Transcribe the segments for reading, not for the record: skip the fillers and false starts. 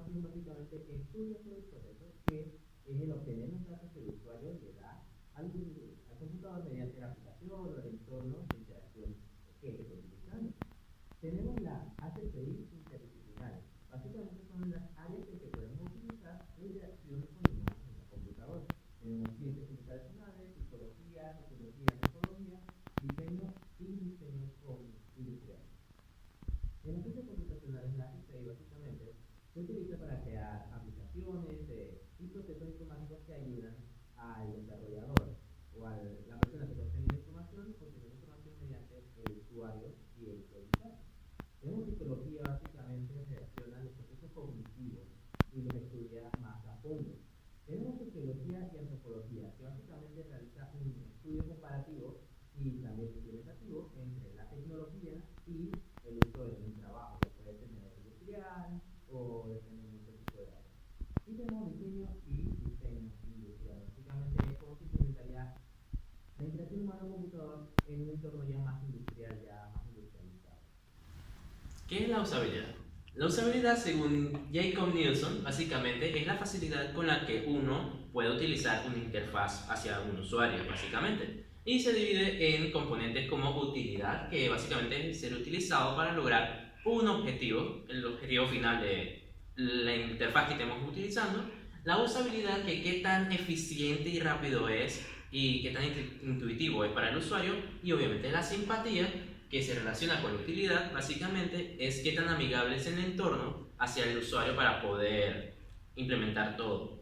información básicamente estudia todo el proceso que es el obtener los datos que el usuario le da al computador mediante la aplicación o el entorno de interacción que esté utilizando. Tenemos la API interdisciplinares. Básicamente son las áreas que podemos utilizar en interacción con imágenes en el computador. Tenemos ciencias computacionales, psicología, sociología, antropología, diseño y diseño industrial. En las ciencias computacionales, la API básicamente se utiliza para crear aplicaciones y procesos informáticos que ayudan al desarrollador o a la persona que está obteniendo información, obtener información mediante el usuario y el usuario. Tenemos psicología, básicamente relaciona los procesos cognitivos y los estudia más a fondo. Tenemos sociología y antropología, que básicamente realiza un estudio comparativo y también implementativo entre la tecnología y el uso de un trabajo, que puede tener industrial o depende de mucho tipo de áreas. Y tenemos diseño industrial. Básicamente es cómo se implementaría la interacción humano-computador en un entorno ya más industrial, ya más industrializado. ¿Qué es la usabilidad? La usabilidad, según Jacob Nielsen, básicamente es la facilidad con la que uno puede utilizar una interfaz hacia un usuario, básicamente. Y se divide en componentes como utilidad, que básicamente es ser utilizado para lograr un objetivo, el objetivo final de la interfaz que estemos utilizando. La usabilidad, que qué tan eficiente y rápido es y qué tan intuitivo es para el usuario. Y obviamente la simpatía, que se relaciona con la utilidad, básicamente es qué tan amigable es el entorno hacia el usuario para poder implementar todo.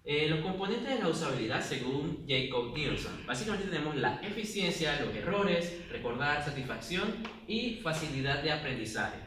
Los componentes de la usabilidad según Jacob Nielsen. Básicamente tenemos la eficiencia, los errores, recordar, satisfacción y facilidad de aprendizaje.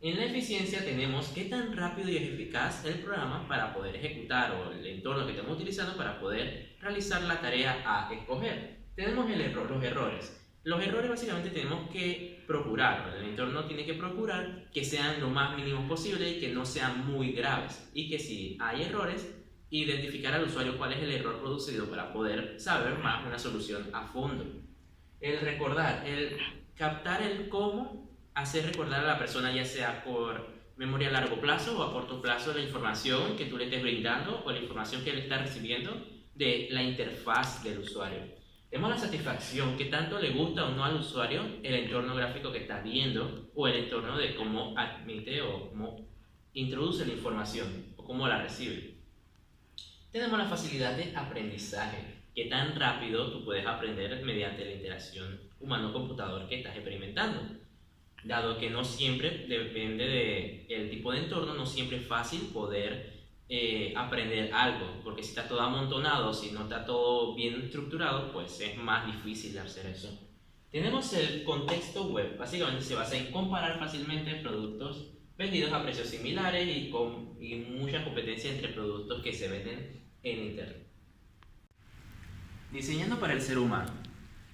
En la eficiencia tenemos qué tan rápido y eficaz es el programa para poder ejecutar o el entorno que estamos utilizando para poder realizar la tarea a escoger. Tenemos los errores. Los errores básicamente tenemos que procurar, el entorno tiene que procurar que sean lo más mínimos posible y que no sean muy graves. Y que si hay errores, identificar al usuario cuál es el error producido para poder saber más una solución a fondo. El recordar, el captar el cómo hacer recordar a la persona, ya sea por memoria a largo plazo o a corto plazo, la información que tú le estés brindando o la información que él está recibiendo de la interfaz del usuario. Tenemos la satisfacción, que tanto le gusta o no al usuario el entorno gráfico que está viendo o el entorno de cómo admite o cómo introduce la información o cómo la recibe. Tenemos la facilidad de aprendizaje, que tan rápido tú puedes aprender mediante la interacción humano-computador que estás experimentando. Dado que no siempre depende del tipo de entorno, no siempre es fácil poder aprender algo, porque si está todo amontonado, si no está todo bien estructurado, pues es más difícil hacer eso. Tenemos el contexto web, básicamente se basa en comparar fácilmente productos vendidos a precios similares y mucha competencia entre productos que se venden en internet. Diseñando para el ser humano.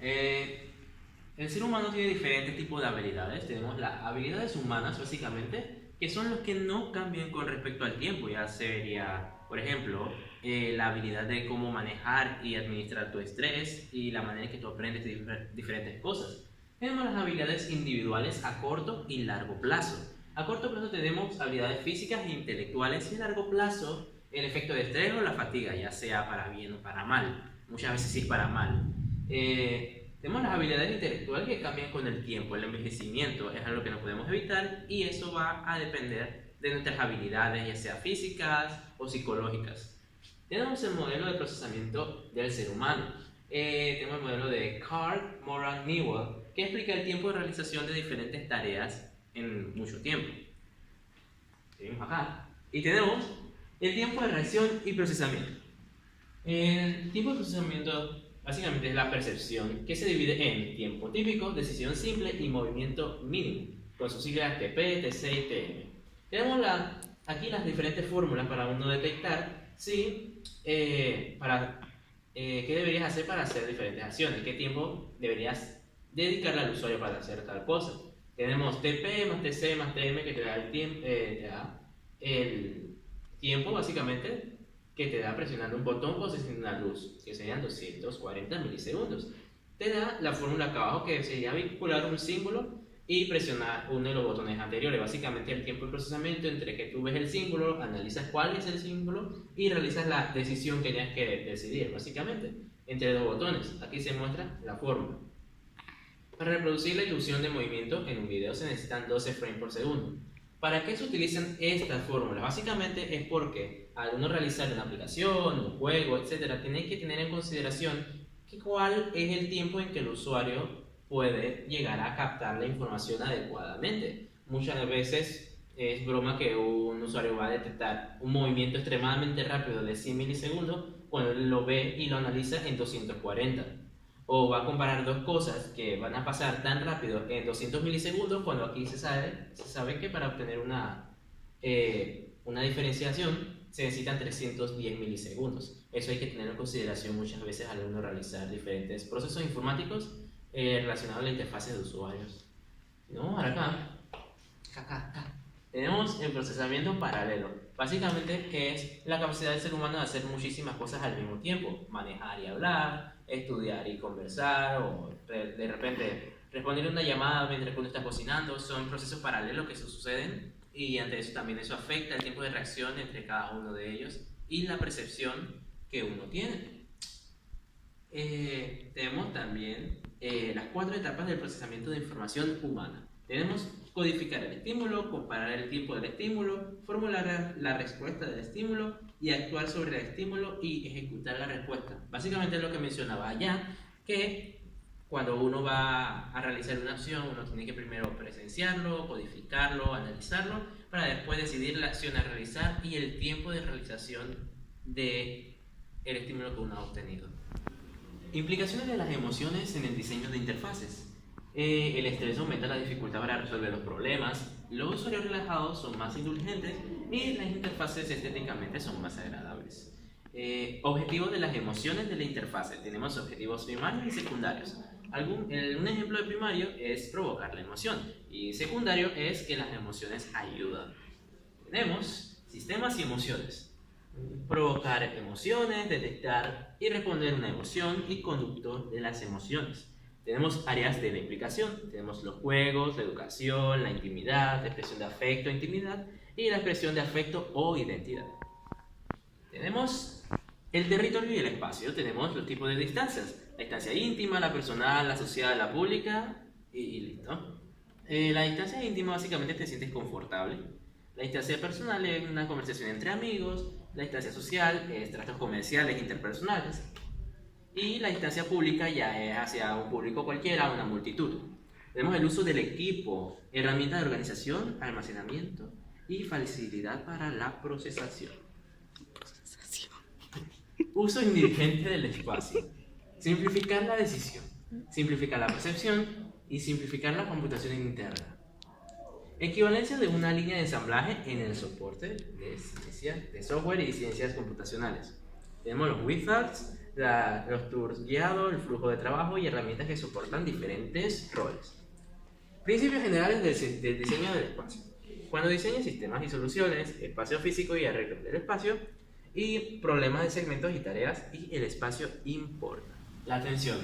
El ser humano tiene diferentes tipos de habilidades. Tenemos las habilidades humanas, básicamente, que son los que no cambian con respecto al tiempo. Ya sería, por ejemplo, la habilidad de cómo manejar y administrar tu estrés y la manera en que tú aprendes diferentes cosas. Tenemos las habilidades individuales a corto y largo plazo. A corto plazo tenemos habilidades físicas e intelectuales y a largo plazo el efecto de estrés o la fatiga, ya sea para bien o para mal. Muchas veces sí es para mal. Tenemos las habilidades intelectuales que cambian con el tiempo. El envejecimiento es algo que no podemos evitar y eso va a depender de nuestras habilidades, ya sea físicas o psicológicas. Tenemos el modelo de procesamiento del ser humano. Tenemos el modelo de Carl Moran Newell, que explica el tiempo de realización de diferentes tareas en mucho tiempo. Seguimos acá. Y tenemos el tiempo de reacción y procesamiento. El tiempo de procesamiento básicamente es la percepción, que se divide en tiempo típico, decisión simple y movimiento mínimo, con sus siglas TP, TC y TM. Tenemos aquí las diferentes fórmulas para uno detectar qué deberías hacer para hacer diferentes acciones, qué tiempo deberías dedicarle al usuario para hacer tal cosa. Tenemos TP más TC más TM, que te da el tiempo básicamente que te da presionando un botón o encendiendo una luz, que serían 240 milisegundos. Te da la fórmula acá abajo, que sería vincular un símbolo y presionar uno de los botones anteriores. Básicamente el tiempo de procesamiento entre que tú ves el símbolo, analizas cuál es el símbolo y realizas la decisión que tienes que decidir, básicamente, entre dos botones. Aquí se muestra la fórmula. Para reproducir la ilusión de movimiento en un video se necesitan 12 frames por segundo. ¿Para qué se utilizan estas fórmulas? Básicamente es porque al uno realizar una aplicación, un juego, etc., tiene que tener en consideración cuál es el tiempo en que el usuario puede llegar a captar la información adecuadamente. Muchas veces es broma que un usuario va a detectar un movimiento extremadamente rápido de 100 milisegundos cuando lo ve y lo analiza en 240. O va a comparar dos cosas que van a pasar tan rápido en 200 milisegundos cuando aquí se sabe que para obtener una diferenciación se necesitan 310 milisegundos. Eso hay que tener en consideración muchas veces al uno realizar diferentes procesos informáticos relacionados a la interfaz de usuarios. ¿No? Ahora acá tenemos el procesamiento paralelo. Básicamente es la capacidad del ser humano de hacer muchísimas cosas al mismo tiempo. Manejar y hablar, estudiar y conversar, o de repente responder una llamada mientras uno está cocinando. Son procesos paralelos que suceden y ante eso también eso afecta el tiempo de reacción entre cada uno de ellos y la percepción que uno tiene. Tenemos también las 4 etapas del procesamiento de información humana. Tenemos codificar el estímulo, comparar el tiempo del estímulo, formular la respuesta del estímulo y actuar sobre el estímulo y ejecutar la respuesta. Básicamente es lo que mencionaba allá, que cuando uno va a realizar una acción, uno tiene que primero presenciarlo, codificarlo, analizarlo, para después decidir la acción a realizar y el tiempo de realización del estímulo que uno ha obtenido. Implicaciones de las emociones en el diseño de interfaces. El estrés aumenta la dificultad para resolver los problemas, los usuarios relajados son más indulgentes y las interfaces estéticamente son más agradables. Objetivos de las emociones de la interfase. Tenemos objetivos primarios y secundarios. Un ejemplo de primario es provocar la emoción y secundario es que las emociones ayudan. Tenemos sistemas y emociones. Provocar emociones, detectar y responder una emoción y conductor de las emociones. Tenemos áreas de la implicación, tenemos los juegos, la educación, la intimidad, la expresión de afecto, intimidad y la expresión de afecto o identidad. Tenemos el territorio y el espacio, tenemos los tipos de distancias, la distancia íntima, la personal, la social, la pública y listo. La distancia íntima básicamente te sientes confortable, la distancia personal es una conversación entre amigos, la distancia social es tratos comerciales interpersonales. Y la distancia pública ya es hacia un público cualquiera, una multitud. Tenemos el uso del equipo, herramientas de organización, almacenamiento y facilidad para la procesación. Uso inteligente del espacio. Simplificar la decisión, simplificar la percepción y simplificar la computación interna. Equivalencia de una línea de ensamblaje en el soporte de software y ciencias computacionales. Tenemos los wizards, los tours guiados, el flujo de trabajo y herramientas que soportan diferentes roles. Principios generales del diseño del espacio. Cuando diseñas sistemas y soluciones, espacio físico y arreglo del espacio, y problemas de segmentos y tareas, y el espacio importa. La atención.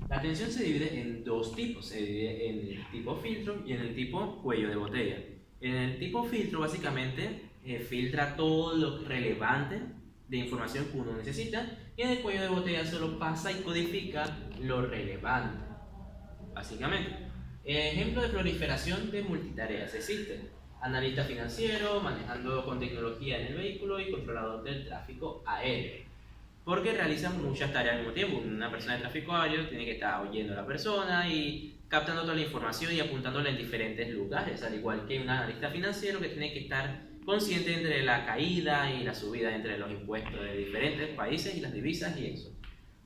La atención se divide en dos tipos, se divide en el tipo filtro y en el tipo cuello de botella. En el tipo filtro básicamente filtra todo lo relevante de información que uno necesita y en el cuello de botella solo pasa y codifica lo relevante, básicamente. Ejemplo de proliferación de multitareas existen: analista financiero, manejando con tecnología en el vehículo y controlador del tráfico aéreo, porque realizan muchas tareas al mismo tiempo. Una persona de tráfico aéreo tiene que estar oyendo a la persona y captando toda la información y apuntándola en diferentes lugares, al igual que un analista financiero que tiene que estar consciente entre la caída y la subida entre los impuestos de diferentes países y las divisas y eso.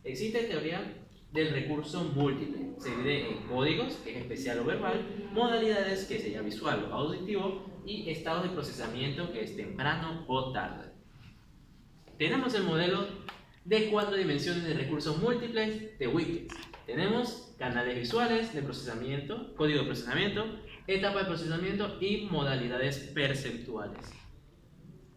Existe teoría del recurso múltiple, se divide en códigos, que es especial o verbal, modalidades, que sería visual o auditivo, y estados de procesamiento, que es temprano o tarde. Tenemos el modelo de 4 dimensiones de recursos múltiples de Wicked. Tenemos canales visuales de procesamiento, código de procesamiento, etapa de procesamiento y modalidades perceptuales.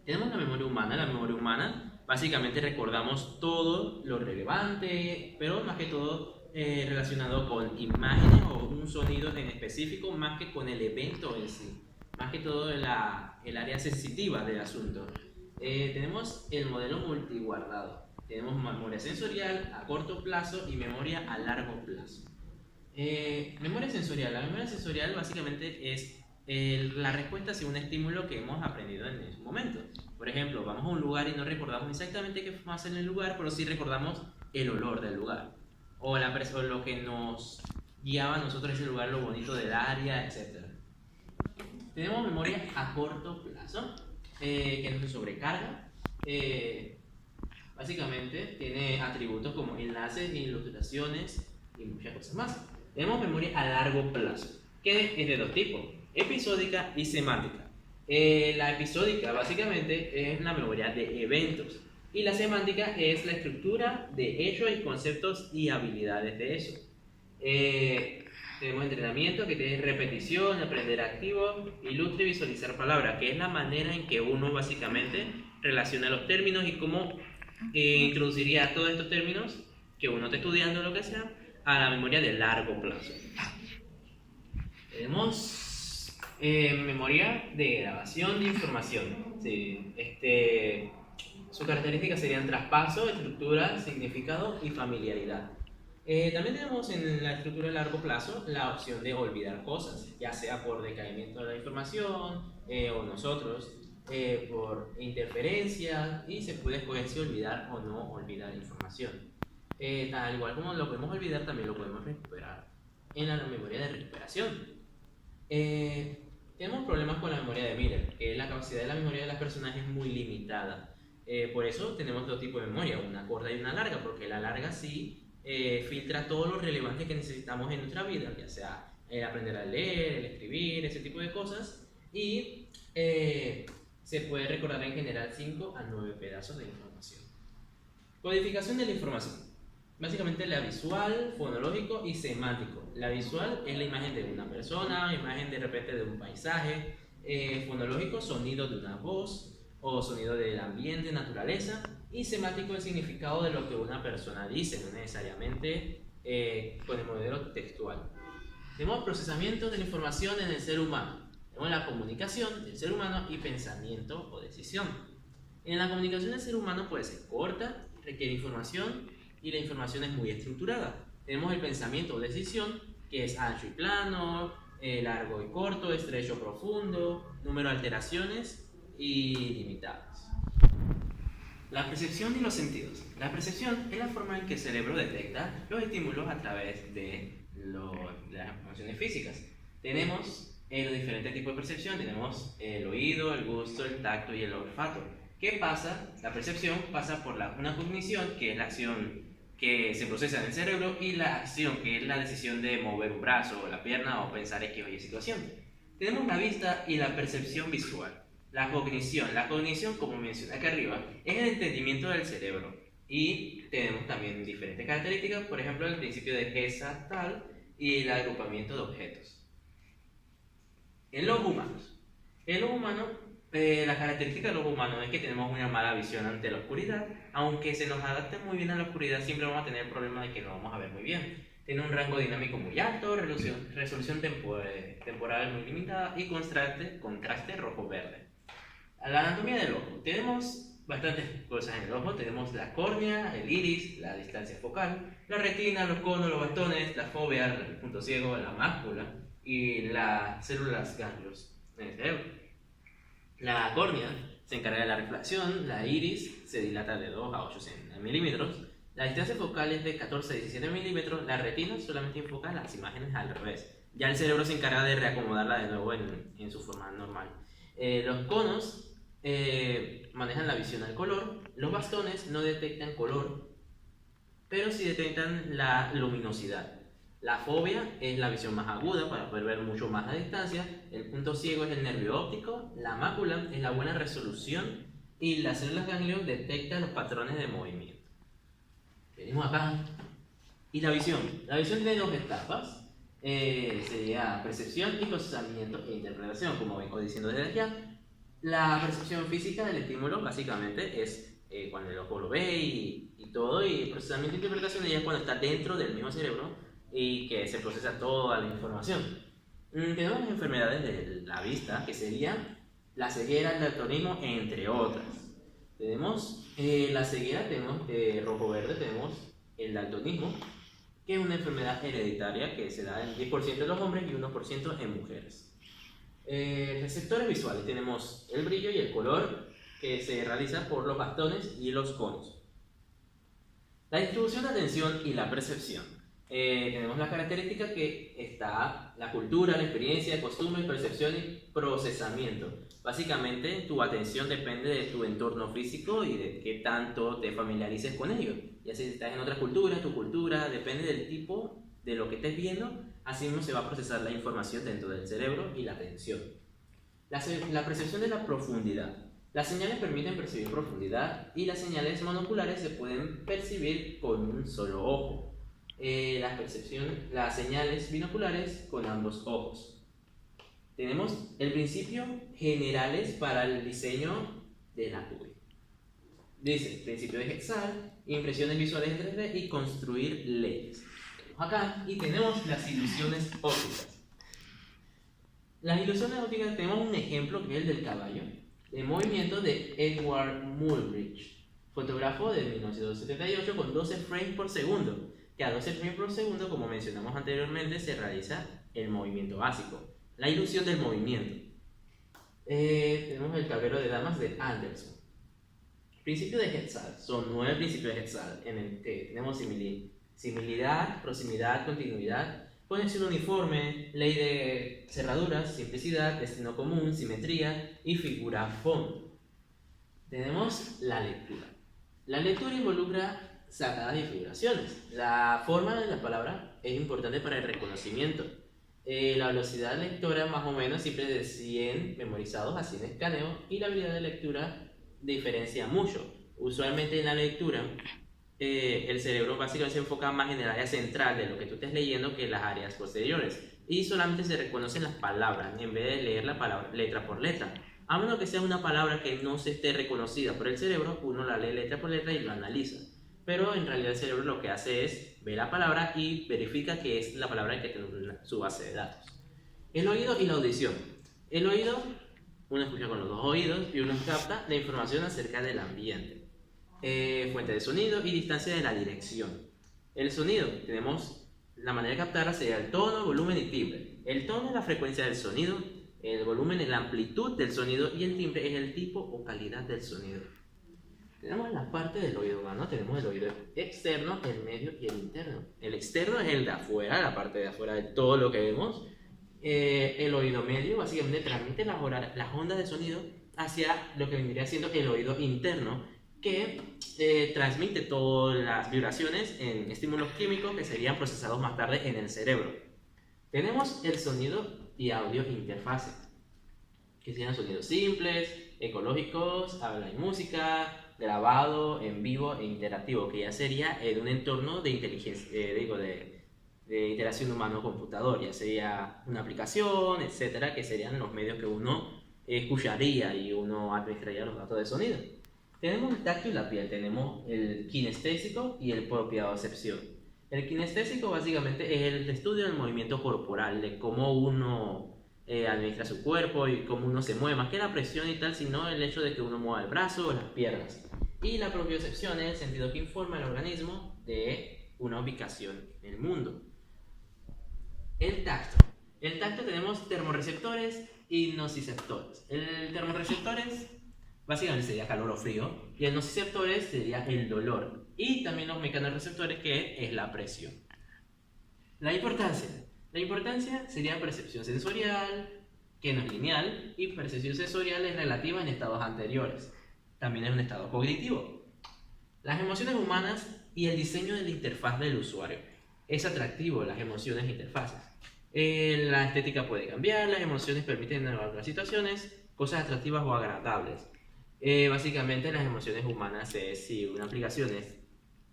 Tenemos la memoria humana. La memoria humana básicamente recordamos todo lo relevante, pero más que todo relacionado con imágenes o un sonido en específico más que con el evento en sí, más que todo el área sensitiva del asunto. Tenemos el modelo multiguardado. Tenemos memoria sensorial a corto plazo y memoria a largo plazo. Memoria sensorial. La memoria sensorial básicamente es la respuesta hacia un estímulo que hemos aprendido en ese momento. Por ejemplo, vamos a un lugar y no recordamos exactamente qué pasa en el lugar, pero sí recordamos el olor del lugar o lo que nos guiaba a nosotros ese lugar, lo bonito del área, etc. Tenemos memoria a corto plazo, que no se sobrecarga. Básicamente tiene atributos como enlaces, ilustraciones y muchas cosas más. Tenemos memoria a largo plazo, que es de dos tipos, episódica y semántica. La episódica básicamente es una memoria de eventos y la semántica es la estructura de hechos y conceptos y habilidades de eso. Tenemos entrenamiento, que tiene repetición, aprender activo, ilustre y visualizar palabras, que es la manera en que uno básicamente relaciona los términos y cómo introduciría todos estos términos que uno está estudiando, lo que sea, a la memoria de largo plazo. Tenemos memoria de grabación de información. Sí, sus características serían traspaso, estructura, significado y familiaridad. También tenemos en la estructura de largo plazo la opción de olvidar cosas, ya sea por decaimiento de la información o nosotros por interferencia, y se puede escoger si olvidar o no olvidar información. Al igual como lo podemos olvidar, también lo podemos recuperar en la memoria de recuperación. Tenemos problemas con la memoria de Miller, que la capacidad de la memoria de las personas es muy limitada. Por eso tenemos dos tipos de memoria, una corta y una larga, porque la larga sí filtra todo lo relevante que necesitamos en nuestra vida, ya sea el aprender a leer, el escribir, ese tipo de cosas, y se puede recordar en general 5 a 9 pedazos de información. Codificación de la información. Básicamente la visual, fonológico y semántico. La visual es la imagen de una persona, imagen de repente de un paisaje. Fonológico, sonido de una voz o sonido del ambiente, naturaleza. Y semántico, el significado de lo que una persona dice, no necesariamente con el modelo textual. Tenemos procesamiento de la información en el ser humano. Tenemos la comunicación del ser humano y pensamiento o decisión. En la comunicación del ser humano puede ser corta, requiere información, y la información es muy estructurada. Tenemos el pensamiento o decisión, que es ancho y plano, largo y corto, estrecho, profundo, número de alteraciones y limitadas. La percepción y los sentidos. La percepción es la forma en que el cerebro detecta los estímulos a través de las emociones físicas. Tenemos los diferentes tipos de percepción. Tenemos el oído, el gusto, el tacto y el olfato. ¿Qué pasa? La percepción pasa por una cognición, que es la acción que se procesa en el cerebro, y la acción, que es la decisión de mover un brazo o la pierna o pensar en qué situación. Tenemos la vista y la percepción visual. La cognición, como mencioné acá arriba, es el entendimiento del cerebro, y tenemos también diferentes características, por ejemplo el principio de Gestalt y el agrupamiento de objetos. En los humanos, la característica de los humanos es que tenemos una mala visión ante la oscuridad. Aunque se nos adapte muy bien a la oscuridad, siempre vamos a tener el problema de que no vamos a ver muy bien. Tiene un rango dinámico muy alto, resolución temporal muy limitada y contraste rojo-verde. La anatomía del ojo. Tenemos bastantes cosas en el ojo. Tenemos la córnea, el iris, la distancia focal, la retina, los conos, los bastones, la fóvea, el punto ciego, la mácula y las células ganglios en el cerebro. La córnea se encarga de la refracción, la iris se dilata de 2 a 8 milímetros, la distancia focal es de 14 a 17 milímetros, la retina solamente enfoca las imágenes al revés. Ya el cerebro se encarga de reacomodarla de nuevo en su forma normal. Los conos manejan la visión al color, los bastones no detectan color, pero sí detectan la luminosidad. La fóvea es la visión más aguda para poder ver mucho más a distancia, el punto ciego es el nervio óptico, la mácula es la buena resolución y las células ganglios detectan los patrones de movimiento. Venimos acá. Y la visión tiene dos etapas, sería percepción y procesamiento e interpretación, como vengo diciendo desde allá. La percepción física del estímulo básicamente es cuando el ojo lo ve y todo, y el procesamiento e interpretación ya es cuando está dentro del mismo cerebro y que se procesa toda la información. Tenemos las enfermedades de la vista, que serían la ceguera, el daltonismo, entre otras. Tenemos la ceguera, tenemos rojo-verde, tenemos el daltonismo, que es una enfermedad hereditaria que se da en 10% de los hombres y 1% en mujeres. Receptores visuales, tenemos el brillo y el color que se realiza por los bastones y los conos. La distribución de atención y la percepción. Tenemos la característica que está la cultura, la experiencia, costumbre, percepción y procesamiento. Básicamente, tu atención depende de tu entorno físico y de qué tanto te familiarices con ello. Ya si estás en otra cultura, tu cultura depende del tipo de lo que estés viendo, así mismo se va a procesar la información dentro del cerebro y la atención. La percepción de la profundidad. Las señales permiten percibir profundidad y las señales monoculares se pueden percibir con un solo ojo. Las señales binoculares con ambos ojos. Tenemos el principio generales para el diseño de la UV. Dice, principio de Quetzal, impresiones visuales en 3D y construir leyes. Acá y tenemos las ilusiones ópticas. Las ilusiones ópticas, tenemos un ejemplo que es el del caballo, de movimiento de Edward Muybridge, fotógrafo de 1978 con 12 frames por segundo. Que a 12 frames por segundo, como mencionamos anteriormente, se realiza el movimiento básico, la ilusión del movimiento. Tenemos el tablero de damas de Anderson. Principio de Quetzal, son 9 principios de Quetzal, en el que tenemos similidad, proximidad, continuidad, conexión uniforme, ley de cerraduras, simplicidad, destino común, simetría y figura fondo. Tenemos la lectura. La lectura involucra sacadas y figuraciones. La forma de la palabra es importante para el reconocimiento. La velocidad lectora más o menos siempre de 100 memorizados a 100 escaneos y la habilidad de lectura diferencia mucho. Usualmente en la lectura el cerebro básicamente se enfoca más en el área central de lo que tú estés leyendo que en las áreas posteriores y solamente se reconocen las palabras en vez de leer la palabra letra por letra. A menos que sea una palabra que no se esté reconocida por el cerebro, uno la lee letra por letra y lo analiza. Pero en realidad el cerebro lo que hace es ver la palabra y verifica que es la palabra que tiene su base de datos. El oído y la audición. El oído, uno escucha con los dos oídos y uno capta la información acerca del ambiente. Fuente de sonido y distancia de la dirección. El sonido, tenemos la manera de captarla sería el tono, volumen y timbre. El tono es la frecuencia del sonido, el volumen es la amplitud del sonido y el timbre es el tipo o calidad del sonido. Tenemos la parte del oído humano, tenemos el oído externo, el medio y el interno. El externo es el de afuera, la parte de afuera de todo lo que vemos. El oído medio básicamente transmite las ondas de sonido hacia lo que vendría siendo el oído interno, que transmite todas las vibraciones en estímulos químicos que serían procesados más tarde en el cerebro. Tenemos el sonido y audio interfase, que serían sonidos simples, ecológicos, habla y música, grabado, en vivo e interactivo, que ya sería en un entorno de inteligencia, de interacción humano-computador, ya sería una aplicación, etcétera, que serían los medios que uno escucharía y uno administraría los datos de sonido. Tenemos el tacto y la piel, tenemos el kinestésico y el propiocepción. El kinestésico básicamente es el estudio del movimiento corporal, de cómo uno administra su cuerpo y cómo uno se mueve, más que la presión y tal, sino el hecho de que uno mueva el brazo o las piernas. Y la propiocepción es el sentido que informa al organismo de una ubicación en el mundo. El tacto. En el tacto tenemos termorreceptores y nociceptores. El termorreceptores básicamente sería calor o frío y el nociceptores sería el dolor. Y también los mecanorreceptores, que es la presión. La importancia. La importancia sería percepción sensorial, que no es lineal, y percepción sensorial es relativa en estados anteriores. También es un estado cognitivo. Las emociones humanas y el diseño de la interfaz del usuario. Es atractivo las emociones e interfaces. La estética puede cambiar, las emociones permiten evaluar situaciones, cosas atractivas o agradables. Básicamente las emociones humanas es si una aplicación es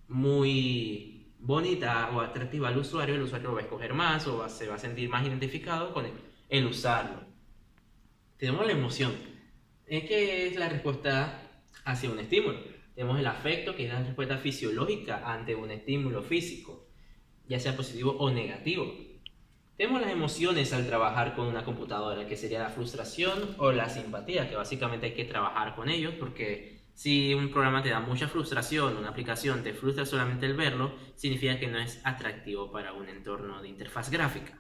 muy bonita o atractiva al usuario, el usuario va a escoger más o se va a sentir más identificado con el usarlo. Tenemos la emoción, que es la respuesta hacia un estímulo. Tenemos el afecto, que es la respuesta fisiológica ante un estímulo físico, ya sea positivo o negativo. Tenemos las emociones al trabajar con una computadora, que sería la frustración o la simpatía, que básicamente hay que trabajar con ellos, porque si un programa te da mucha frustración, una aplicación te frustra solamente el verlo, significa que no es atractivo para un entorno de interfaz gráfica.